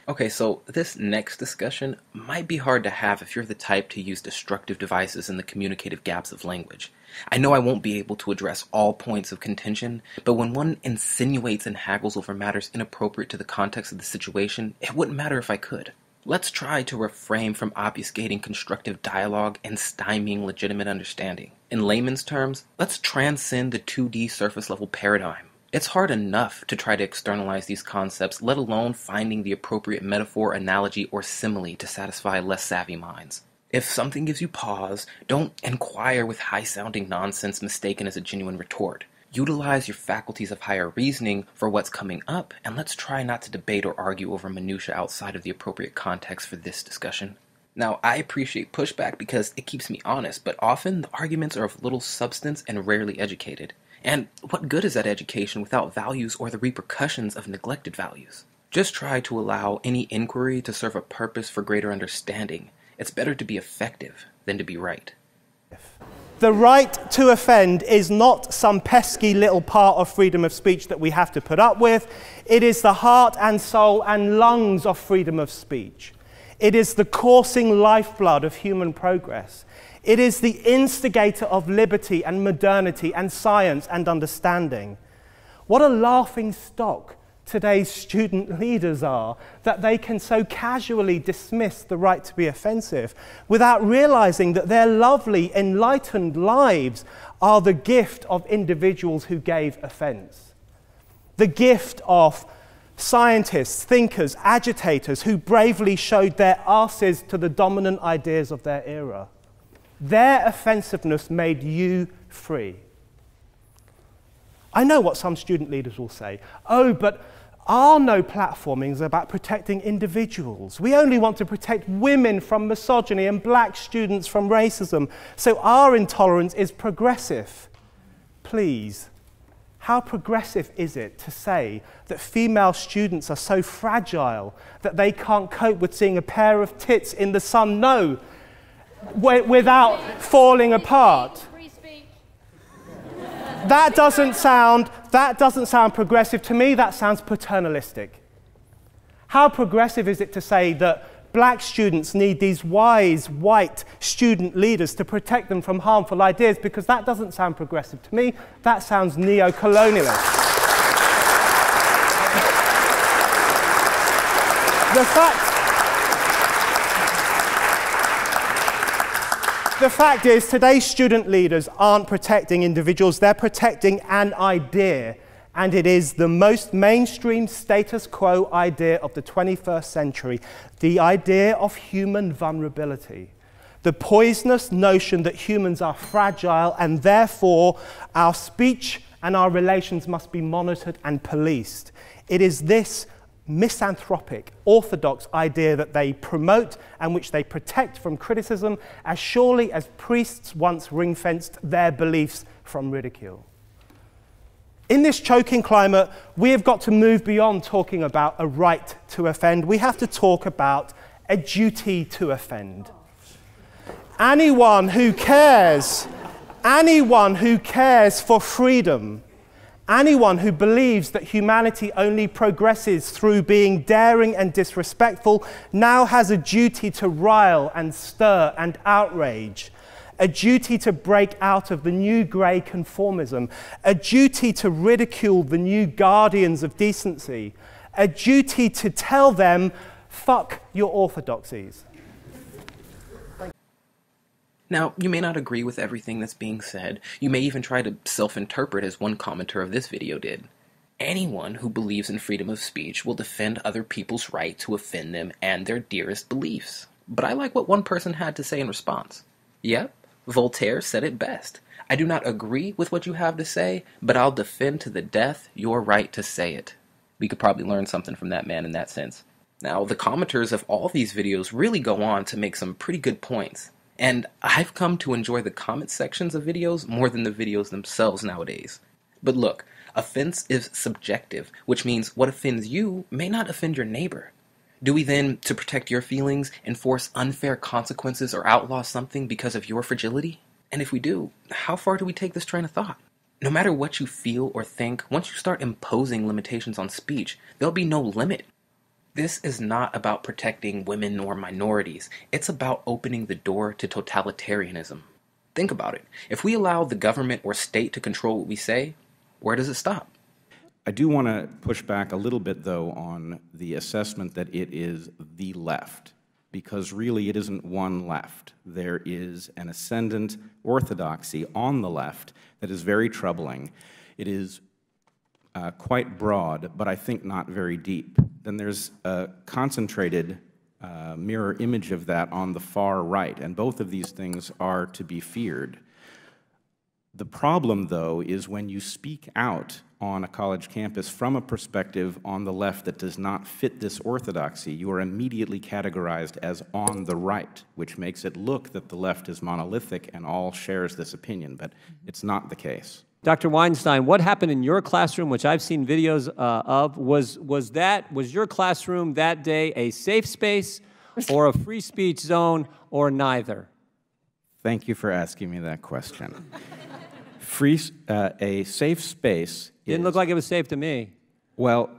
Okay, so this next discussion might be hard to have if you're the type to use destructive devices in the communicative gaps of language. I know I won't be able to address all points of contention, but when one insinuates and haggles over matters inappropriate to the context of the situation, it wouldn't matter if I could. Let's try to refrain from obfuscating constructive dialogue and stymieing legitimate understanding. In layman's terms, let's transcend the 2D surface level paradigm. It's hard enough to try to externalize these concepts, let alone finding the appropriate metaphor, analogy, or simile to satisfy less savvy minds. If something gives you pause, don't inquire with high-sounding nonsense mistaken as a genuine retort. Utilize your faculties of higher reasoning for what's coming up, and let's try not to debate or argue over minutiae outside of the appropriate context for this discussion. Now, I appreciate pushback because it keeps me honest, but often the arguments are of little substance and rarely educated. And what good is that education without values or the repercussions of neglected values? Just try to allow any inquiry to serve a purpose for greater understanding. It's better to be effective than to be right. The right to offend is not some pesky little part of freedom of speech that we have to put up with. It is the heart and soul and lungs of freedom of speech. It is the coursing lifeblood of human progress. It is the instigator of liberty and modernity and science and understanding. What a laughing stock today's student leaders are, that they can so casually dismiss the right to be offensive without realizing that their lovely, enlightened lives are the gift of individuals who gave offense. The gift of scientists, thinkers, agitators who bravely showed their asses to the dominant ideas of their era. Their offensiveness made you free. I know what some student leaders will say. Oh, but our no platforming is about protecting individuals. We only want to protect women from misogyny and black students from racism. So our intolerance is progressive. Please, how progressive is it to say that female students are so fragile that they can't cope with seeing a pair of tits in the sun? No. Without falling apart. That doesn't sound progressive. To me, that sounds paternalistic. How progressive is it to say that black students need these wise, white student leaders to protect them from harmful ideas? Because that doesn't sound progressive to me. That sounds neo-colonialist. The fact is, today's student leaders aren't protecting individuals, they're protecting an idea, and it is the most mainstream status quo idea of the 21st century, the idea of human vulnerability, the poisonous notion that humans are fragile and therefore our speech and our relations must be monitored and policed. It is this misanthropic, orthodox idea that they promote and which they protect from criticism as surely as priests once ring-fenced their beliefs from ridicule. In this choking climate, we have got to move beyond talking about a right to offend. We have to talk about a duty to offend. Anyone who cares for freedom, anyone who believes that humanity only progresses through being daring and disrespectful now has a duty to rile and stir and outrage, a duty to break out of the new grey conformism, a duty to ridicule the new guardians of decency, a duty to tell them, fuck your orthodoxies. Now, you may not agree with everything that's being said. You may even try to self-interpret as one commenter of this video did. Anyone who believes in freedom of speech will defend other people's right to offend them and their dearest beliefs. But I like what one person had to say in response. Yep, Voltaire said it best. I do not agree with what you have to say, but I'll defend to the death your right to say it. We could probably learn something from that man in that sense. Now, the commenters of all these videos really go on to make some pretty good points. And I've come to enjoy the comment sections of videos more than the videos themselves nowadays. But look, offense is subjective, which means what offends you may not offend your neighbor. Do we then, to protect your feelings, enforce unfair consequences or outlaw something because of your fragility? And if we do, how far do we take this train of thought? No matter what you feel or think, once you start imposing limitations on speech, there'll be no limit. This is not about protecting women or minorities. It's about opening the door to totalitarianism. Think about it. If we allow the government or state to control what we say, where does it stop? I do want to push back a little bit, though, on the assessment that it is the left, because really it isn't one left. There is an ascendant orthodoxy on the left that is very troubling. It is quite broad, but I think not very deep. Then there's a concentrated mirror image of that on the far right, and both of these things are to be feared. The problem, though, is when you speak out on a college campus from a perspective on the left that does not fit this orthodoxy, you are immediately categorized as on the right, which makes it look that the left is monolithic and all shares this opinion, but it's not the case. Dr. Weinstein, what happened in your classroom, which I've seen videos of, was your classroom that day a safe space or a free speech zone or neither? Thank you for asking me that question. A safe space Didn't look like it was safe to me. Well,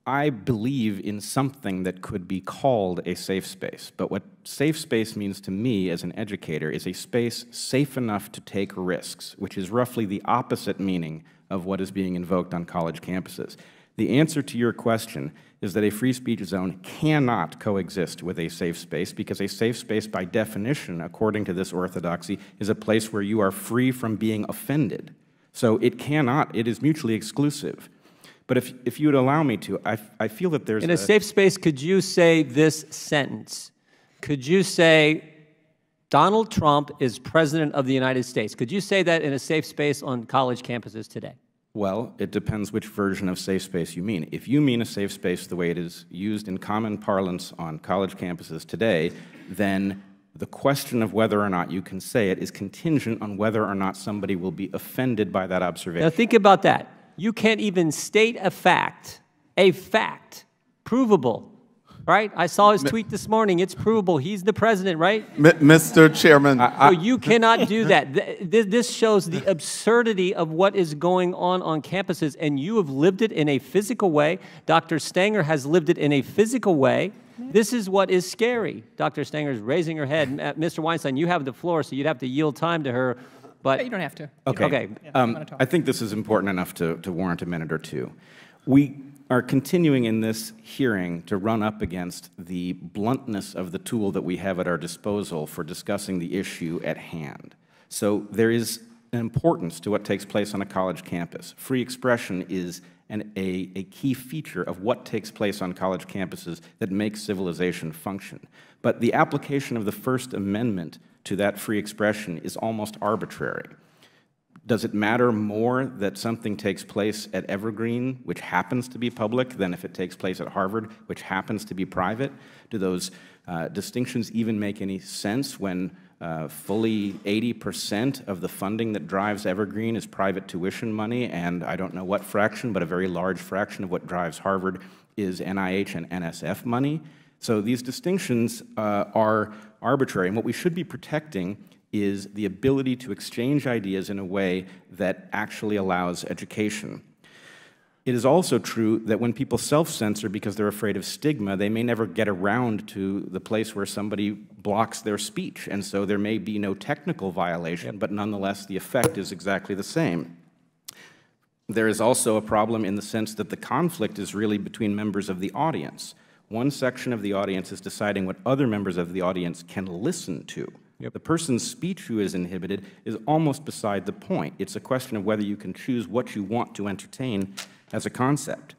I believe in something that could be called a safe space, but what safe space means to me as an educator is a space safe enough to take risks, which is roughly the opposite meaning of what is being invoked on college campuses. The answer to your question is that a free speech zone cannot coexist with a safe space, because a safe space, by definition, according to this orthodoxy, is a place where you are free from being offended. So it cannot, it is mutually exclusive. But if you would allow me to, I feel that there's in a safe space, could you say this sentence? Could you say, Donald Trump is President of the United States? Could you say that in a safe space on college campuses today? Well, it depends which version of safe space you mean. If you mean a safe space the way it is used in common parlance on college campuses today, then the question of whether or not you can say it is contingent on whether or not somebody will be offended by that observation. Now think about that. You can't even state a fact, provable, right? I saw his tweet this morning. It's provable. He's the president, right? Mr. Chairman. So you cannot do that. This shows the absurdity of what is going on campuses, and you have lived it in a physical way. Dr. Stanger has lived it in a physical way. This is what is scary. Dr. Stanger is raising her head. Mr. Weinstein, you have the floor, so you'd have to yield time to her. But you don't have to. Okay. I think this is important enough to warrant a minute or two. We are continuing in this hearing to run up against the bluntness of the tool that we have at our disposal for discussing the issue at hand. So there is an importance to what takes place on a college campus. Free expression is a key feature of what takes place on college campuses that makes civilization function. But the application of the First Amendment to that free expression is almost arbitrary. Does it matter more that something takes place at Evergreen, which happens to be public, than if it takes place at Harvard, which happens to be private? Do those distinctions even make any sense when fully 80% of the funding that drives Evergreen is private tuition money, and I don't know what fraction, but a very large fraction of what drives Harvard is NIH and NSF money? So these distinctions are arbitrary, and what we should be protecting is the ability to exchange ideas in a way that actually allows education. It is also true that when people self-censor because they're afraid of stigma, they may never get around to the place where somebody blocks their speech, and so there may be no technical violation, but nonetheless the effect is exactly the same. There is also a problem in the sense that the conflict is really between members of the audience. One section of the audience is deciding what other members of the audience can listen to. The person's speech who is inhibited is almost beside the point. It's a question of whether you can choose what you want to entertain as a concept.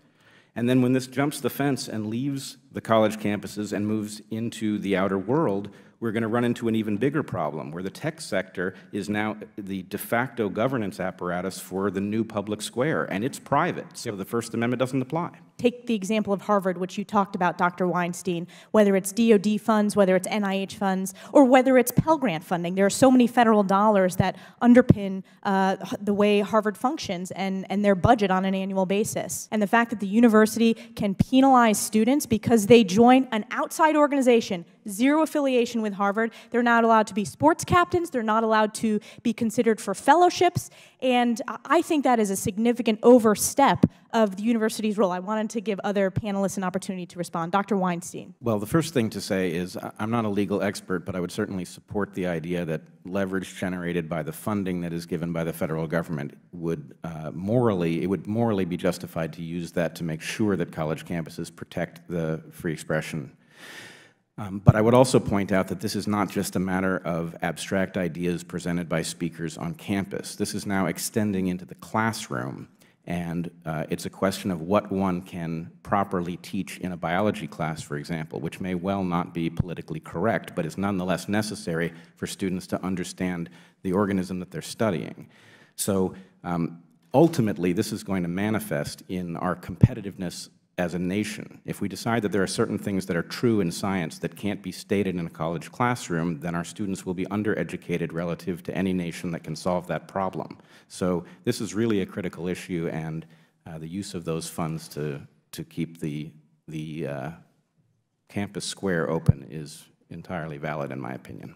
And then when this jumps the fence and leaves the college campuses and moves into the outer world, we're going to run into an even bigger problem, where the tech sector is now the de facto governance apparatus for the new public square, and it's private, so the First Amendment doesn't apply. Take the example of Harvard, which you talked about, Dr. Weinstein, whether it's DOD funds, whether it's NIH funds, or whether it's Pell Grant funding. There are so many federal dollars that underpin the way Harvard functions and their budget on an annual basis. And the fact that the university can penalize students because they join an outside organization, zero affiliation with Harvard, they're not allowed to be sports captains, they're not allowed to be considered for fellowships, And I think that is a significant overstep of the university's role. I wanted to give other panelists an opportunity to respond. Dr. Weinstein. Well, the first thing to say is I'm not a legal expert, but I would certainly support the idea that leverage generated by the funding that is given by the federal government would morally be justified to use that to make sure that college campuses protect the free expression. But I would also point out that this is not just a matter of abstract ideas presented by speakers on campus. This is now extending into the classroom, and it's a question of what one can properly teach in a biology class, for example, which may well not be politically correct, but is nonetheless necessary for students to understand the organism that they're studying. So ultimately, this is going to manifest in our competitiveness as a nation. If we decide that there are certain things that are true in science that can't be stated in a college classroom, then our students will be undereducated relative to any nation that can solve that problem. So this is really a critical issue, and the use of those funds to keep the campus square open is entirely valid, in my opinion.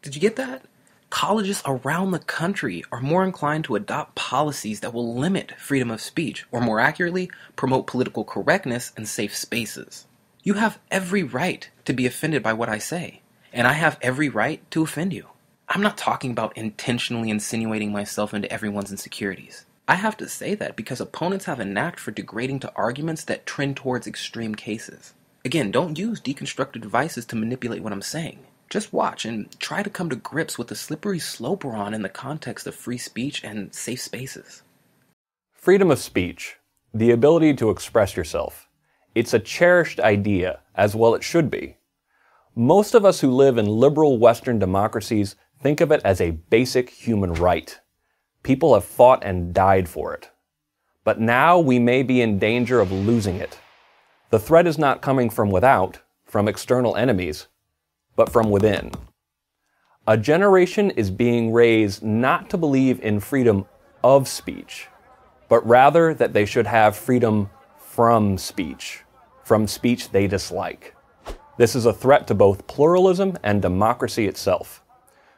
Did you get that? Colleges around the country are more inclined to adopt policies that will limit freedom of speech, or more accurately, promote political correctness and safe spaces. You have every right to be offended by what I say, and I have every right to offend you. I'm not talking about intentionally insinuating myself into everyone's insecurities. I have to say that because opponents have a knack for degrading to arguments that trend towards extreme cases. Again, don't use deconstructive devices to manipulate what I'm saying. Just watch and try to come to grips with the slippery slope we're on in the context of free speech and safe spaces. Freedom of speech, the ability to express yourself, it's a cherished idea, as well it should be. Most of us who live in liberal Western democracies think of it as a basic human right. People have fought and died for it. But now we may be in danger of losing it. The threat is not coming from without, from external enemies, but from within. A generation is being raised not to believe in freedom of speech, but rather that they should have freedom from speech they dislike. This is a threat to both pluralism and democracy itself.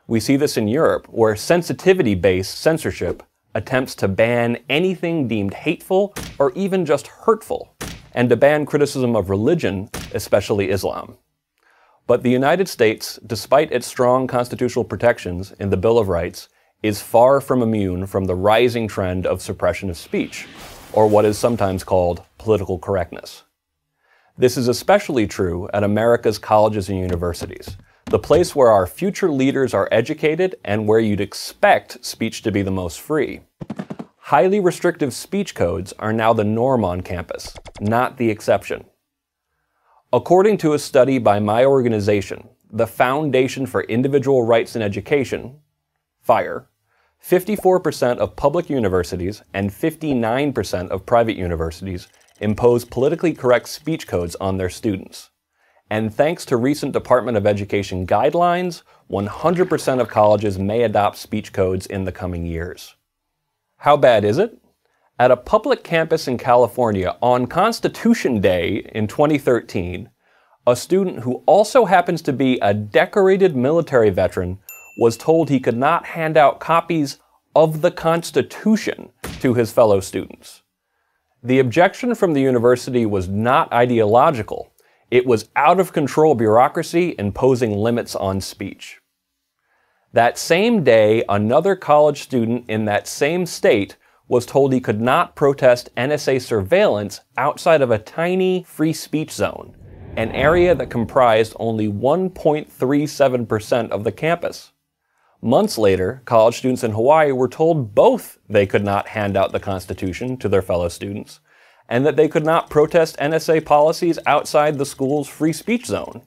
We see this in Europe, where sensitivity-based censorship attempts to ban anything deemed hateful or even just hurtful, and to ban criticism of religion, especially Islam. But the United States, despite its strong constitutional protections in the Bill of Rights, is far from immune from the rising trend of suppression of speech, or what is sometimes called political correctness. This is especially true at America's colleges and universities, the place where our future leaders are educated and where you'd expect speech to be the most free. Highly restrictive speech codes are now the norm on campus, not the exception. According to a study by my organization, the Foundation for Individual Rights in Education, FIRE, 54% of public universities and 59% of private universities impose politically correct speech codes on their students. And thanks to recent Department of Education guidelines, 100% of colleges may adopt speech codes in the coming years. How bad is it? At a public campus in California on Constitution Day in 2013, a student who also happens to be a decorated military veteran was told he could not hand out copies of the Constitution to his fellow students. The objection from the university was not ideological. It was out-of-control bureaucracy imposing limits on speech. That same day, another college student in that same state was told he could not protest NSA surveillance outside of a tiny free speech zone, an area that comprised only 1.37% of the campus. Months later, college students in Hawaii were told both they could not hand out the Constitution to their fellow students, and that they could not protest NSA policies outside the school's free speech zone.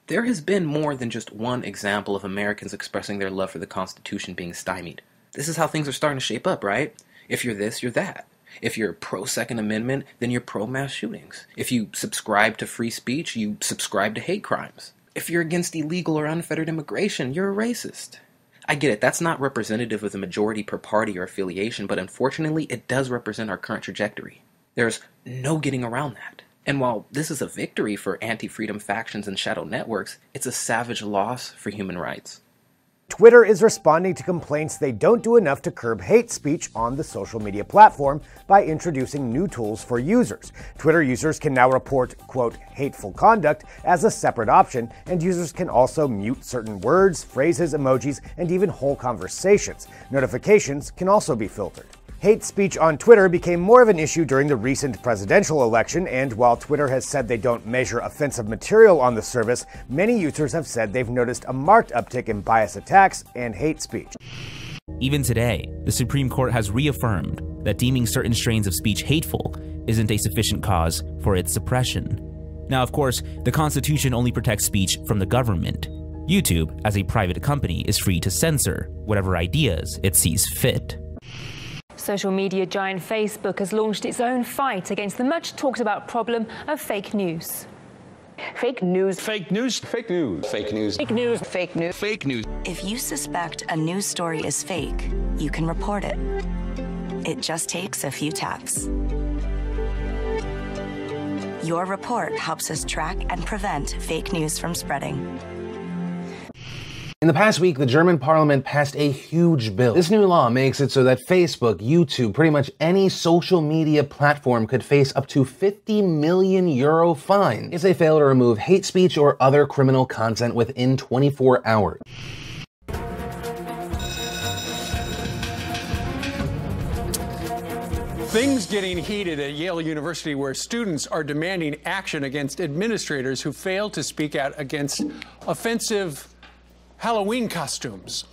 There has been more than just one example of Americans expressing their love for the Constitution being stymied. This is how things are starting to shape up, right? If you're this, you're that. If you're pro-Second Amendment, then you're pro-mass shootings. If you subscribe to free speech, you subscribe to hate crimes. If you're against illegal or unfettered immigration, you're a racist. I get it, that's not representative of the majority per party or affiliation, but unfortunately, it does represent our current trajectory. There's no getting around that. And while this is a victory for anti-freedom factions and shadow networks, it's a savage loss for human rights. Twitter is responding to complaints they don't do enough to curb hate speech on the social media platform by introducing new tools for users. Twitter users can now report, quote, hateful conduct as a separate option, and users can also mute certain words, phrases, emojis, and even whole conversations. Notifications can also be filtered. Hate speech on Twitter became more of an issue during the recent presidential election, and while Twitter has said they don't measure offensive material on the service, many users have said they've noticed a marked uptick in bias attacks and hate speech. Even today, the Supreme Court has reaffirmed that deeming certain strains of speech hateful isn't a sufficient cause for its suppression. Now, of course, the Constitution only protects speech from the government. YouTube, as a private company, is free to censor whatever ideas it sees fit. Social media giant Facebook has launched its own fight against the much talked about problem of fake news. Fake news. Fake news. Fake news. Fake news. Fake news. Fake news. Fake news. If you suspect a news story is fake, you can report it. It just takes a few taps. Your report helps us track and prevent fake news from spreading. In the past week, the German parliament passed a huge bill. This new law makes it so that Facebook, YouTube, pretty much any social media platform could face up to €50 million fine if they fail to remove hate speech or other criminal content within 24 hours. Things getting heated at Yale University, where students are demanding action against administrators who fail to speak out against offensive Halloween costumes.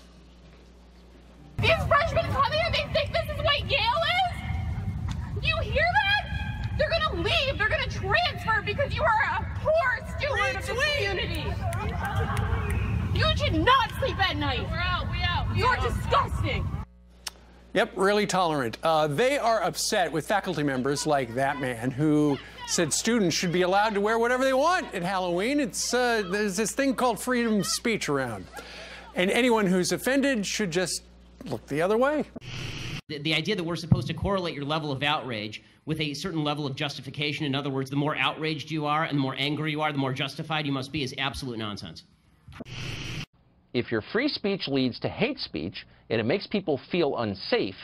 These freshmen come here, they think this is what Yale is? Do you hear that? They're gonna leave, they're gonna transfer because you are a poor steward of this community. You should not sleep at night. We're out, we out. You're disgusting. Yep, really tolerant. They are upset with faculty members like that man who said students should be allowed to wear whatever they want at Halloween. There's this thing called freedom of speech around. And anyone who's offended should just look the other way. The idea that we're supposed to correlate your level of outrage with a certain level of justification, in other words, the more outraged you are and the more angry you are, the more justified you must be, is absolute nonsense. If your free speech leads to hate speech and it makes people feel unsafe,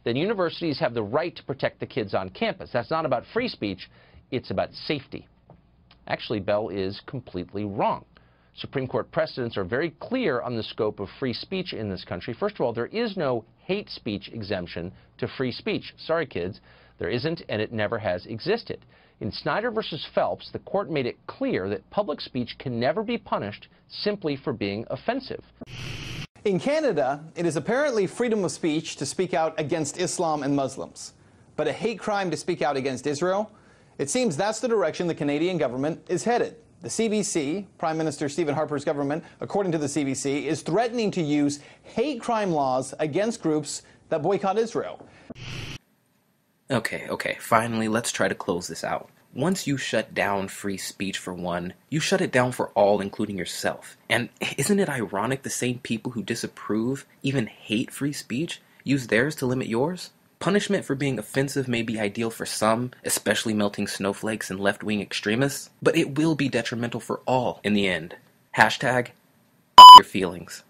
then universities have the right to protect the kids on campus. That's not about free speech, it's about safety. Actually, Bell is completely wrong. Supreme Court precedents are very clear on the scope of free speech in this country. First of all, there is no hate speech exemption to free speech. Sorry, kids, there isn't, and it never has existed. In Snyder versus Phelps, the court made it clear that public speech can never be punished simply for being offensive. In Canada, it is apparently freedom of speech to speak out against Islam and Muslims, but a hate crime to speak out against Israel? It seems that's the direction the Canadian government is headed. The CBC, Prime Minister Stephen Harper's government, according to the CBC, is threatening to use hate crime laws against groups that boycott Israel. Okay, finally, let's try to close this out. Once you shut down free speech for one, you shut it down for all, including yourself. And isn't it ironic the same people who disapprove, even hate free speech, use theirs to limit yours? Punishment for being offensive may be ideal for some, especially melting snowflakes and left-wing extremists, but it will be detrimental for all in the end. Hashtag, your feelings.